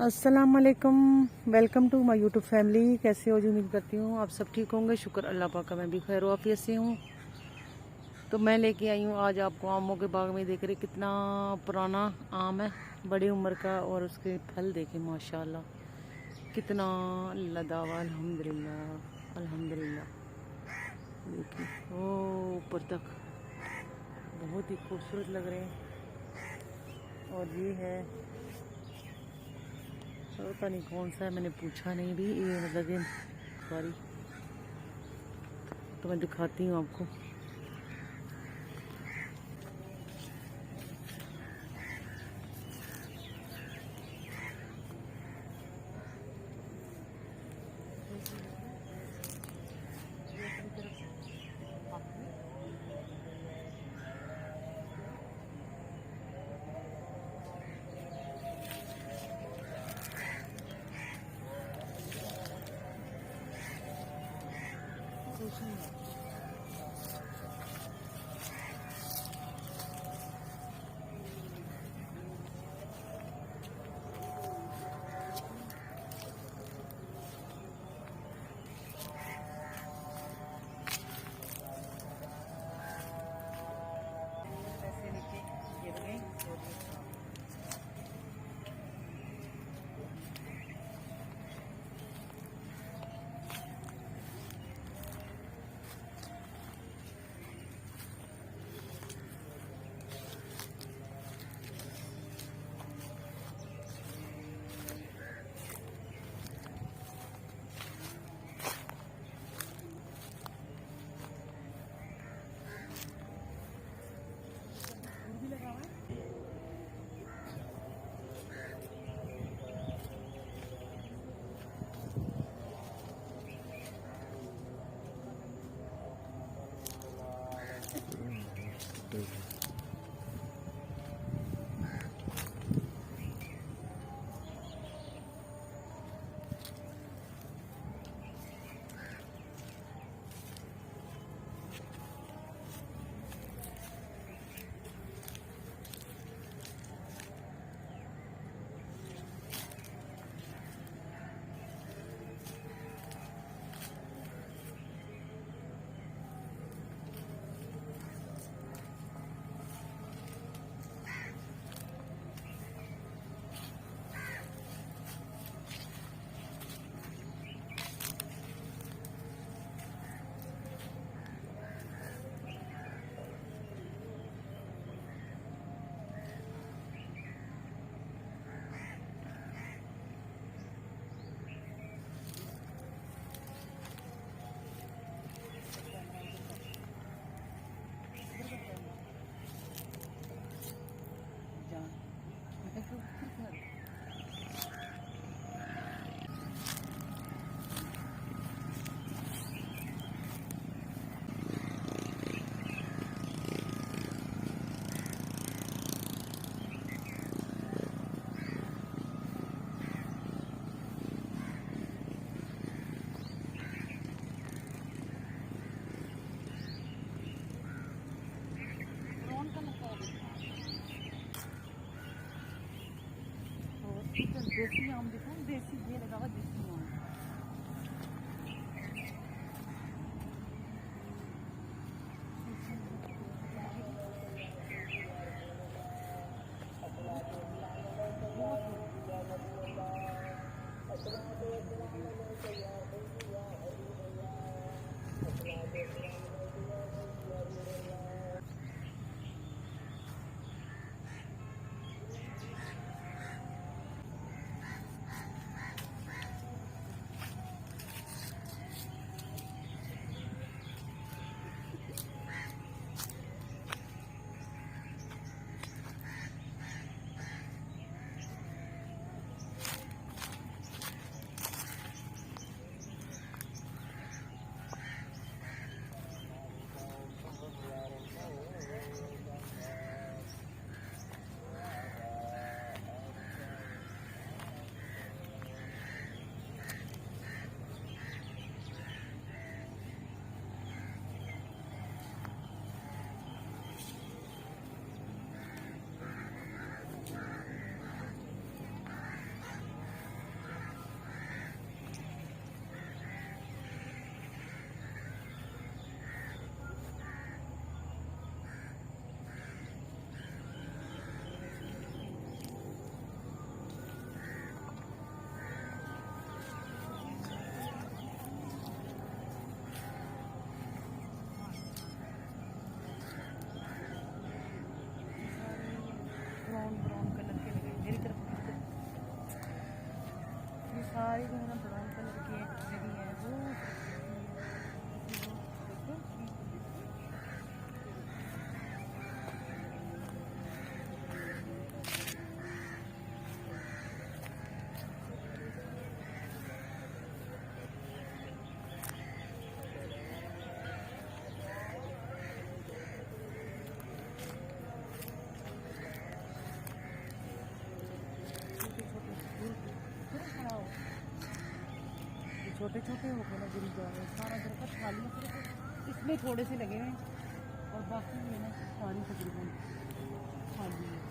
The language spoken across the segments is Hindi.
अस्सलाम वालेकुम। Welcome to my YouTube family. कैसे हो जी? उम्मीद करती हूँ आप सब ठीक होंगे। शुक्र अल्लाह पाक का, मैं भी खैर वाफियत से हूँ। तो मैं लेके आई हूँ आज आपको आमों के बाग में। देख रहे कितना पुराना आम है, बड़ी उम्र का, और उसके फल देखे माशाल्लाह कितना लदावा। अल्हम्दुलिल्लाह अल्हम्दुलिल्लाह। देखिए ओ ऊपर तक बहुत ही खूबसूरत लग रहे हैं। और ये है, पता नहीं कौन सा है, मैंने पूछा नहीं भी। ये मतलब कि सॉरी, तो मैं दिखाती हूँ आपको। देसी आम दिखाओ, देसी ये लगा हुआ देसी आम। सारी जो है ना ब्राउन कलर की लगी है वो छोटे छोटे हो गए ना गिर जाए। सारा दरख्त खाली सिर्फ इसमें थोड़े से लगे हुए हैं और बाकी ये ना सारी तकरीबन खाली है।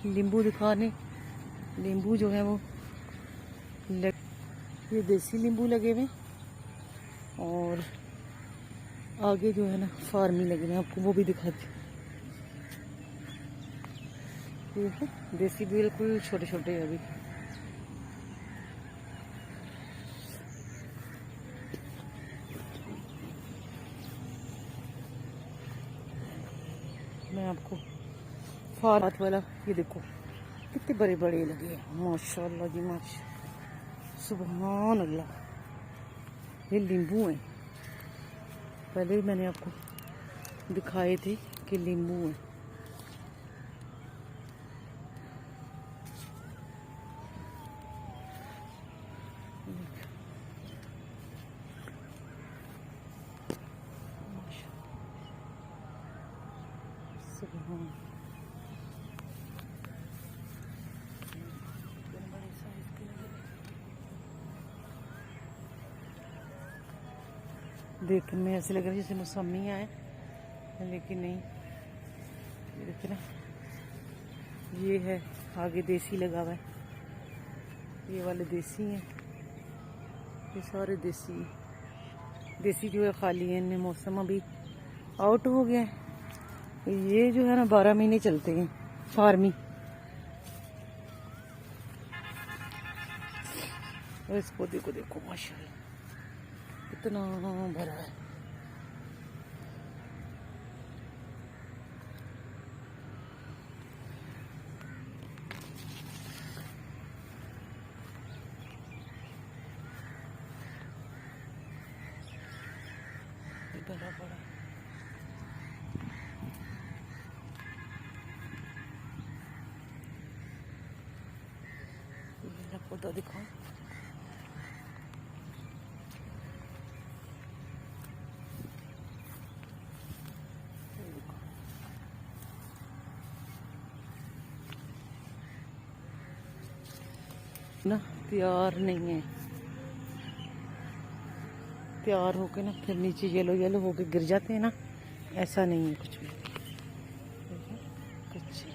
नींबू दिखाने, नींबू जो है वो ये देसी नींबू लगे हुए और आगे जो है ना फार्मी लगे हुए, आपको वो भी दिखाती हूँ। ये है देसी, बिल्कुल छोटे छोटे है अभी। मैं आपको फार्म वाला ये देखो कितने बड़े बड़े लगे हैं, माशाल्लाह जी माशा, सुभान अल्लाह। ये नींबू हैं, पहले भी मैंने आपको दिखाए थे कि नींबू हैं। सुभान देखने में ऐसे लग रहा है जैसे मौसमी आए, लेकिन नहीं। ये देखिए ना, ये है आगे देसी लगा हुआ है, ये वाले देसी हैं, ये सारे देसी हैं। देसी जो है खाली है, इनमें मौसम अभी आउट हो गया है। ये जो है ना 12 महीने चलते हैं फार्मी। और इस पौधे को देखो माशाल्लाह कितना भरा है। भरा पड़ा पौधा दिखाओ। ना तैयार नहीं है, तैयार होके ना फिर नीचे येलो येलो होके गिर जाते हैं ना, ऐसा नहीं है कुछ भी। कच्चे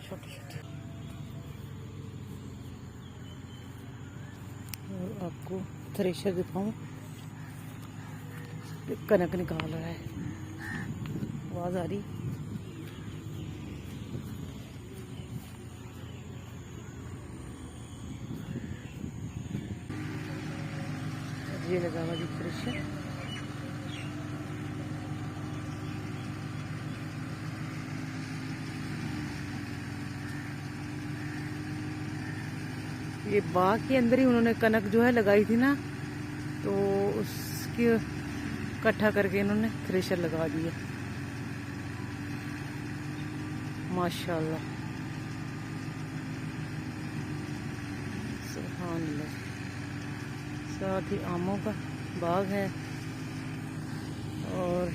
छोटे छोटे। और आपको थ्रेशर दिखाऊं, कनक निकाल रहा है, आवाज आ रही। ये लगा हुआ जी थ्रेशर। ये बाग के अंदर ही उन्होंने कनक जो है लगाई थी ना, तो उसकी इकट्ठा करके इन्होंने थ्रेशर लगा दिया। माशाल्लाह, सुभान अल्लाह। साथ ही आमों का बाग है और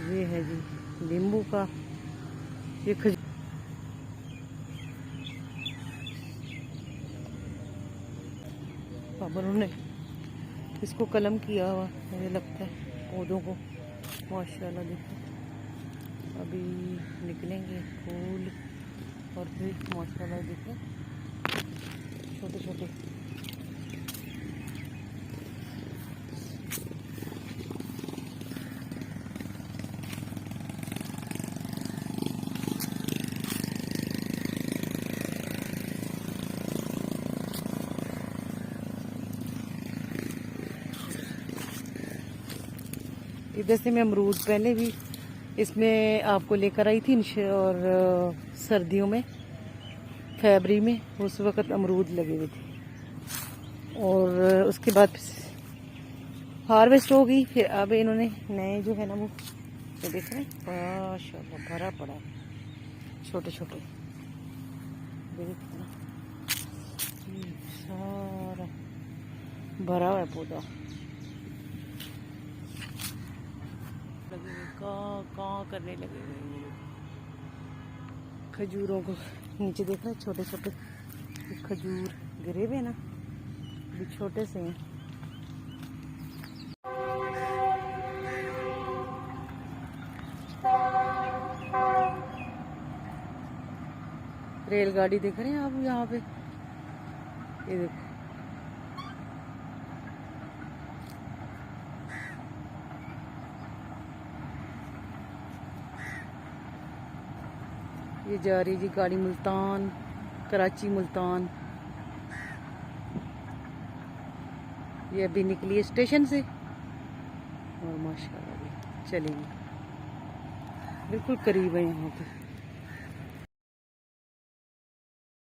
ये है जी नींबू का, ये खजूर। अब उन्होंने इसको कलम किया हुआ मुझे लगता है पौधों को। माशाल्लाह देखो, अभी निकलेंगे फूल और फिर माशाल्लाह देखो छोटे छोटे। इधर से मैं अमरूद पहले भी इसमें आपको लेकर आई थी और सर्दियों में फरवरी में उस वक़्त अमरूद लगे हुए थे और उसके बाद हार्वेस्ट हो गई। फिर अब इन्होंने नए जो है ना वो तो देख रहे हैं माशाल्लाह भरा पड़ा छोटे छोटे देखना सारा भरा हुआ है पौधा। कहाँ करने लगे हुए हैं खजूरों को। नीचे देख रहे छोटे छोटे खजूर गिरे हुए ना, भी छोटे से हैं। रेलगाड़ी देख रहे हैं आप यहाँ पे, ये देखो ये जा रही जी गाड़ी मुल्तान, कराची मुल्तान। ये अभी निकली है स्टेशन से और माशाल्लाह चलेगी, बिल्कुल करीब है यहाँ पे।